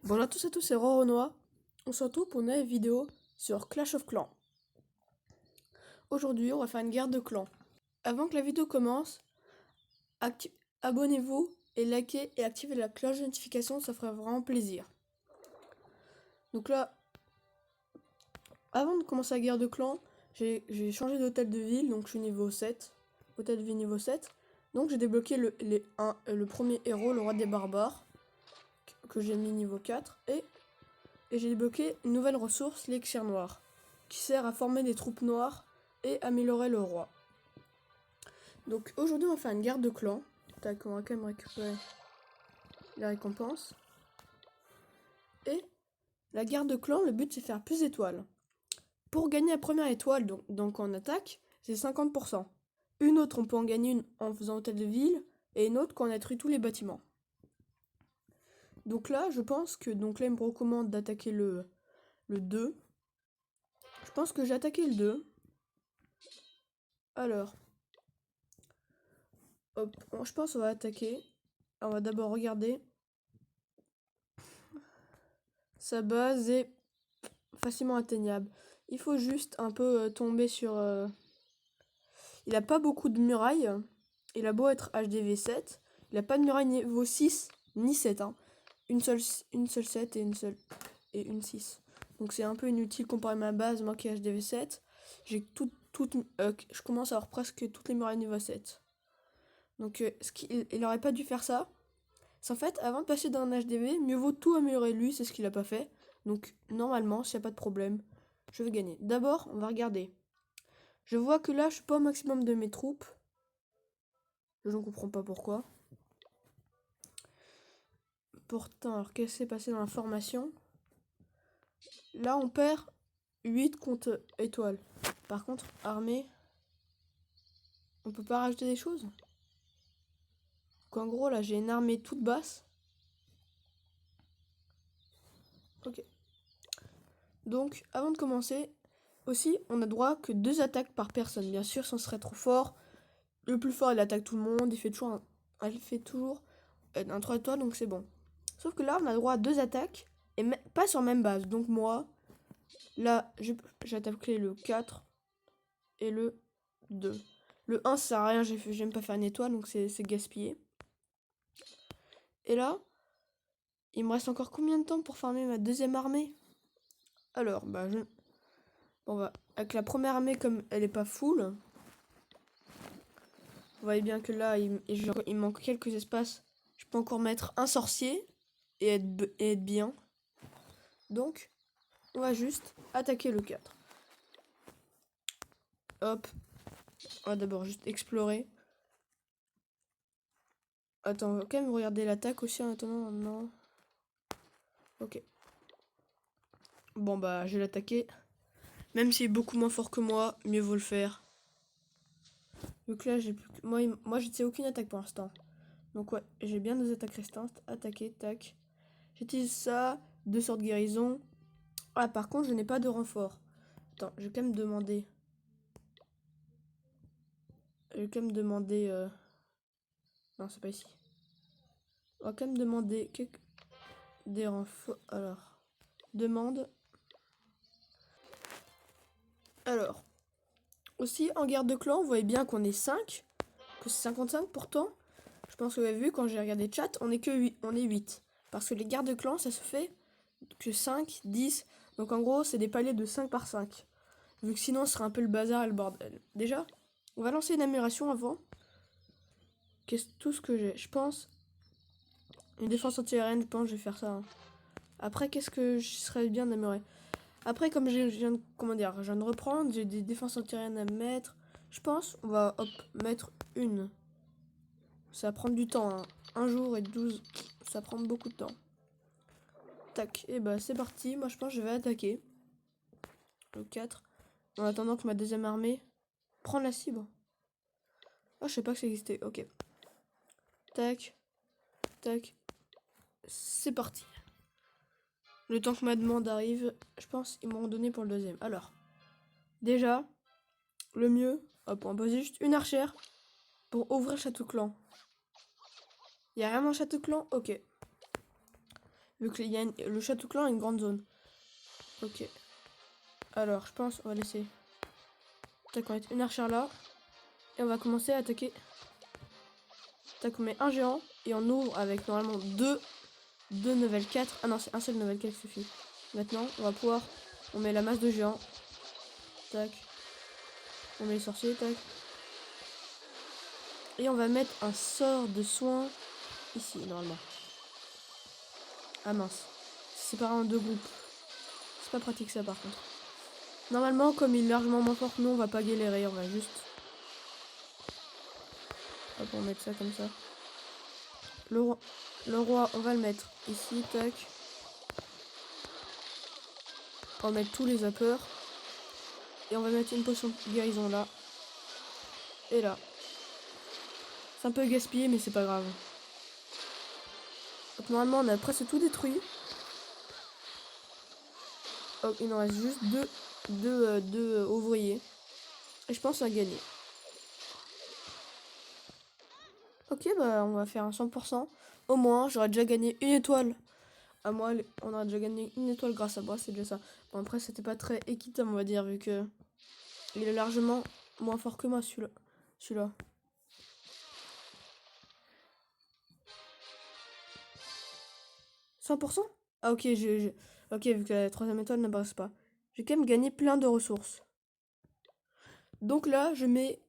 Bonjour à tous et tous, c'est Renoir. On se retrouve pour une nouvelle vidéo sur Clash of Clans. Aujourd'hui, on va faire une guerre de clans. Avant que la vidéo commence, abonnez-vous et likez et activez la cloche de notification, ça ferait vraiment plaisir. Donc là, avant de commencer la guerre de clans, j'ai changé d'hôtel de ville, donc je suis niveau 7. Hôtel de ville niveau 7. Donc j'ai débloqué le premier héros, le roi des barbares, que j'ai mis niveau 4. Et j'ai débloqué une nouvelle ressource, l'élixir noir, qui sert à former des troupes noires et améliorer le roi. Donc aujourd'hui on va faire une guerre de clans. Tac, on va quand même récupérer les récompenses. Et la guerre de clans, le but c'est faire plus d'étoiles. Pour gagner la première étoile, donc en attaque, c'est 50%. Une autre, on peut en gagner une en faisant hôtel de ville, et une autre quand on détruit tous les bâtiments. Donc là, je pense que là il me recommande d'attaquer le 2. Je pense que j'ai attaqué le 2. Alors, hop, je pense qu'on va attaquer. On va d'abord regarder. Sa base est facilement atteignable. Il faut juste un peu tomber sur... Il a pas beaucoup de murailles. Il a beau être HDV 7. Il a pas de muraille niveau 6 ni 7. Hein. Une seule 7 et une 6. Donc c'est un peu inutile comparé à ma base, moi qui ai HDV 7. J'ai je commence à avoir presque toutes les murailles niveau 7. Donc il aurait pas dû faire ça. C'est en fait, avant de passer d'un HDV, mieux vaut tout améliorer lui, c'est ce qu'il a pas fait. Donc normalement, s'il n'y a pas de problème, je vais gagner. D'abord, on va regarder. Je vois que là, je suis pas au maximum de mes troupes. Je ne comprends pas pourquoi. Pourtant, alors qu'est-ce qui s'est passé dans la formation? Là, on perd 8 contre étoiles. Par contre, armée, on peut pas rajouter des choses? Donc en gros, là, j'ai une armée toute basse. Ok. Donc, avant de commencer, aussi, on a droit que 2 attaques par personne. Bien sûr, si on serait trop fort, le plus fort, il attaque tout le monde. Il fait toujours un 3 étoiles, donc c'est bon. Sauf que là, on a droit à 2 attaques, et pas sur la même base. Donc moi, là, j'ai attaqué le 4 et le 2. Le 1, ça sert à rien, j'aime pas faire une étoile, donc c'est gaspillé. Et là, il me reste encore combien de temps pour farmer ma deuxième armée? Alors, bon, avec la première armée, comme elle est pas full, vous voyez bien que là, il manque quelques espaces. Je peux encore mettre un sorcier et être bien. Donc, on va juste attaquer le 4. Hop. On va d'abord juste explorer. Attends, on va quand même regarder l'attaque aussi en attendant. Non. Ok. Bon, bah, je vais l'attaquer. Même s'il est beaucoup moins fort que moi, mieux vaut le faire. Donc là, j'ai plus que... Moi, je ne sais aucune attaque pour l'instant. Donc ouais, j'ai bien 2 attaques restantes. Attaquer, tac. J'utilise ça. 2 sorts de guérison. Ah, par contre, je n'ai pas de renfort. Attends, je vais quand même demander... Non, c'est pas ici. On va quand même demander des renforts. Alors, demande. Alors, aussi, en guerre de clan, vous voyez bien qu'on est 5. Que c'est 55 pourtant. Je pense que vous avez vu, quand j'ai regardé le chat, on est 8. Parce que les guerres de clan, ça se fait que 5, 10. Donc en gros, c'est des paliers de 5 par 5. Vu que sinon, ce serait un peu le bazar et le bordel. Déjà, on va lancer une amélioration avant. Qu'est-ce tout ce que j'ai? Je pense. Une défense anti-aérienne, je pense que je vais faire ça. Hein. Après, qu'est-ce que je serais bien d'améliorer? Après, comme je viens de reprendre, j'ai des défenses anti-aériennes à mettre. Je pense, on va mettre une. Ça va prendre du temps. Hein. Un jour et 12, ça prend beaucoup de temps. Tac, et bah c'est parti. Moi, je pense que je vais attaquer. Le 4. En attendant que ma deuxième armée prenne la cible. Oh, je sais pas que ça existait. Ok. Tac. Tac. C'est parti. Le temps que ma demande arrive, je pense qu'ils m'ont donné pour le deuxième. Alors, déjà, le mieux, hop, on pose juste une archère pour ouvrir Château Clan. Il y a rien dans Château Clan? Ok. Vu que le château clan a une grande zone. Ok. Alors, je pense, on va laisser. Tac, on va mettre une archère là. Et on va commencer à attaquer. Tac, on met un géant. Et on ouvre avec normalement deux level 4. Ah non, c'est un seul level 4 suffit. Maintenant, on va pouvoir. On met la masse de géants. Tac. On met les sorciers, tac. Et on va mettre un sort de soin ici, normalement. Ah mince. C'est séparé en deux groupes. C'est pas pratique ça par contre. Normalement, comme il est largement moins fort que nous, on va pas galérer, on va juste... Hop, on va mettre ça comme ça. Le roi, on va le mettre ici, tac. On va mettre tous les zappers. Et on va mettre une potion de guérison là. Et là. C'est un peu gaspillé, mais c'est pas grave. Donc, normalement, on a presque tout détruit. Oh, il nous reste juste deux ouvriers. Et je pense à gagner. Ok, bah on va faire un 100%. Au moins, j'aurais déjà gagné une étoile. À moi, on a déjà gagné une étoile grâce à moi, c'est déjà ça. Bon, après, c'était pas très équitable, on va dire, vu que il est largement moins fort que moi, celui-là. « 100%. Ah, ok, ok, vu que la troisième étoile n'apparaît pas. J'ai quand même gagné plein de ressources. Donc là, je mets,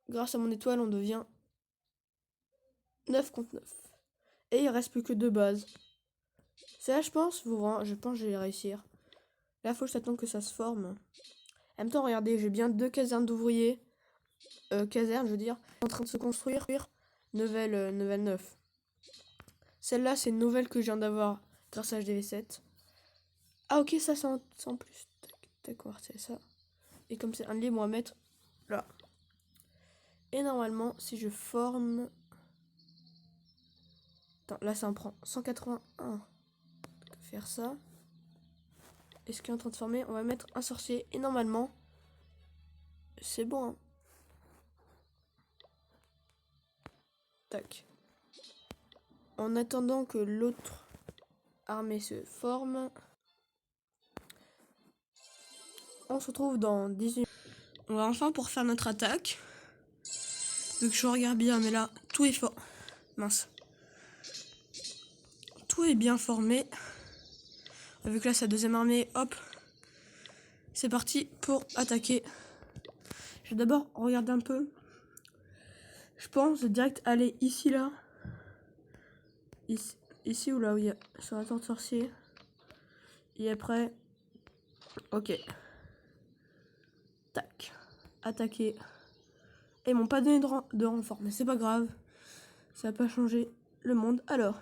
grâce à mon étoile, on devient 9 contre 9. Et il reste plus que 2 bases. C'est là, je pense, je pense que je vais réussir. Là, faut que j'attende que ça se forme. En même temps, regardez, j'ai bien 2 casernes d'ouvriers. Casernes, je veux dire, en train de se construire. Nouvelle 9. Celle-là, c'est une nouvelle que je viens d'avoir grâce à HDV7. Ah, ok, ça, c'est en plus. D'accord, c'est ça. Et comme c'est un libre, on va mettre là. Et normalement, si je forme... Attends, là, ça en prend 181. On va faire ça. Et ce qui est en train de former, on va mettre un sorcier. Et normalement, c'est bon. Hein. Tac. En attendant que l'autre armée se forme, on se retrouve dans 18. On va enfin pour faire notre attaque. Vu que je regarde bien, mais là, tout est fort. Mince. Tout est bien formé. Vu que là, c'est la deuxième armée, hop. C'est parti pour attaquer. Je vais d'abord regarder un peu. Je pense direct aller ici, là. Ici ou là où il y a sur la tente sorcier. Et après, ok. Tac. Attaquer. Et ils m'ont pas donné de renfort, mais c'est pas grave. Ça va pas changer le monde. Alors.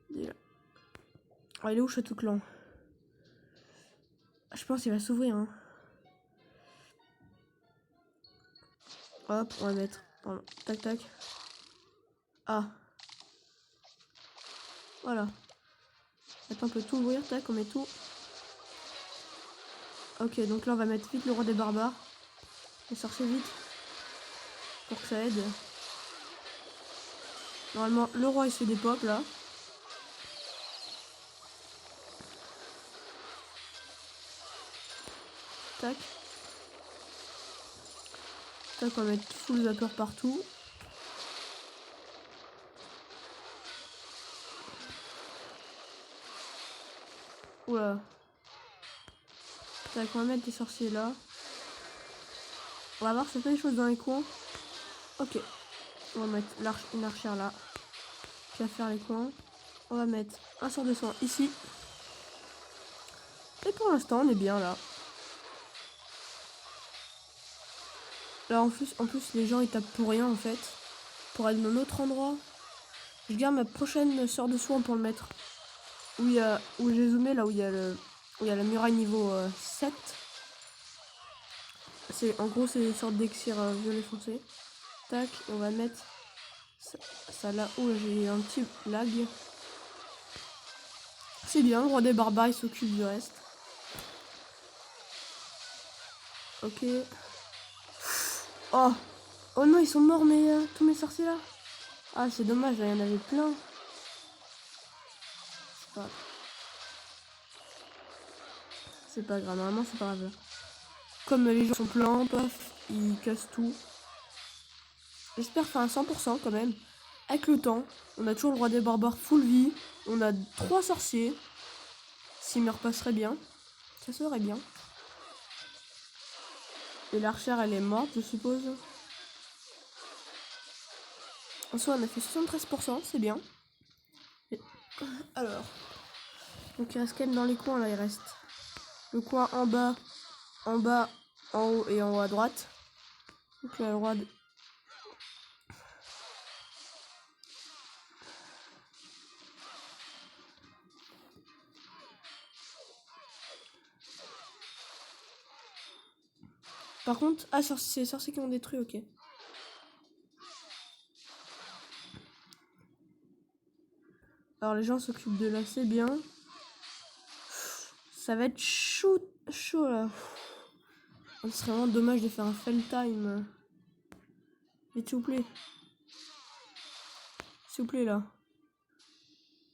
Déjà. Oh, il est où Château Clan? Je pense qu'il va s'ouvrir. Hein. Hop, on va mettre. Pardon. Tac, tac. Ah. Voilà. Attends, on peut tout ouvrir. Tac, on met tout. Ok, donc là, on va mettre vite le roi des barbares. Et sorcier vite. Pour que ça aide. Normalement, le roi, il se fait des pop, là. Tac. Tac, on va mettre tous les zappers partout. Oula. Tac, on va mettre des sorciers là. On va voir si ça fait des choses dans les coins. Ok. On va mettre une archère là. Qui va faire les coins. On va mettre un sort de soin ici. Et pour l'instant, on est bien là. Là, en plus, les gens ils tapent pour rien en fait. Pour aller dans un autre endroit. Je garde ma prochaine sort de soin pour le mettre. Où j'ai zoomé là où il y a la muraille niveau 7. En gros, c'est une sorte d'exir violet foncé. Tac, on va mettre ça là où j'ai un petit lag. C'est bien, le roi des barbares il s'occupe du reste. Ok. Oh, oh non, ils sont morts, tous mes sorciers là. Ah, c'est dommage, là, il y en avait plein. Voilà. C'est pas grave, normalement c'est pas grave. Comme les gens sont pleins, paf, ils cassent tout. J'espère faire un 100% quand même. Avec le temps, on a toujours le roi des barbares full vie. On a 3 sorciers. S'ils me repasseraient bien, ça serait bien. Et l'archère elle est morte, je suppose. En soi on a fait 73%, c'est bien. Alors, donc il reste quand même dans les coins là, il reste le coin en bas, en haut et en haut à droite. Donc là, le roi de... Par contre, ah, c'est les sorciers qui ont détruit, ok. Alors les gens s'occupent de là, c'est bien. Ça va être chaud là. Ce serait vraiment dommage de faire un fail time. Mais s'il vous plaît. S'il vous plaît là.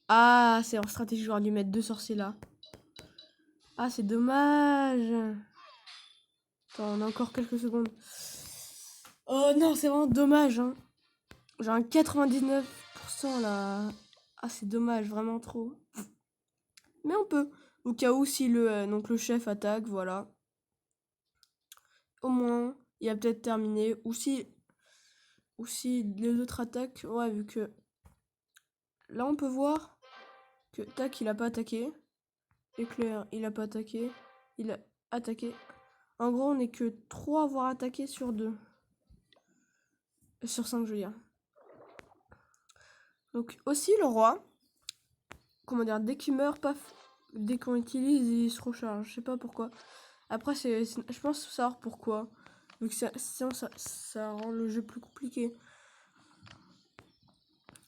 Ah, c'est leur stratégie, j'aurais dû mettre 2 sorciers là. Ah, c'est dommage. Attends, on a encore quelques secondes. Oh non, c'est vraiment dommage. Hein. J'ai un 99% là. Ah, c'est dommage, vraiment trop. Mais on peut. Au cas où si donc le chef attaque, voilà. Au moins, il a peut-être terminé. Ou si les autres attaquent, ouais, vu que... Là, on peut voir que tac, il a pas attaqué. Éclair, il a pas attaqué. Il a attaqué. En gros, on n'est que 3 à avoir attaqué sur 2. Sur 5, je veux dire. Donc, aussi, le roi, comment dire, dès qu'il meurt, paf, dès qu'on utilise, il se recharge. Je sais pas pourquoi. Après, je pense savoir pourquoi. Vu que sinon, ça rend le jeu plus compliqué.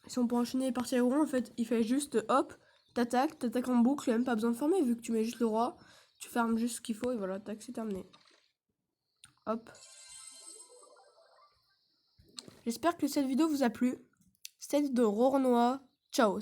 Si on peut enchaîner les parties aggro, en fait, il fait juste hop, t'attaques en boucle, même pas besoin de farmer, vu que tu mets juste le roi, tu farmes juste ce qu'il faut et voilà, tac, c'est terminé. Hop. J'espère que cette vidéo vous a plu. C'était de Rornois. Ciao.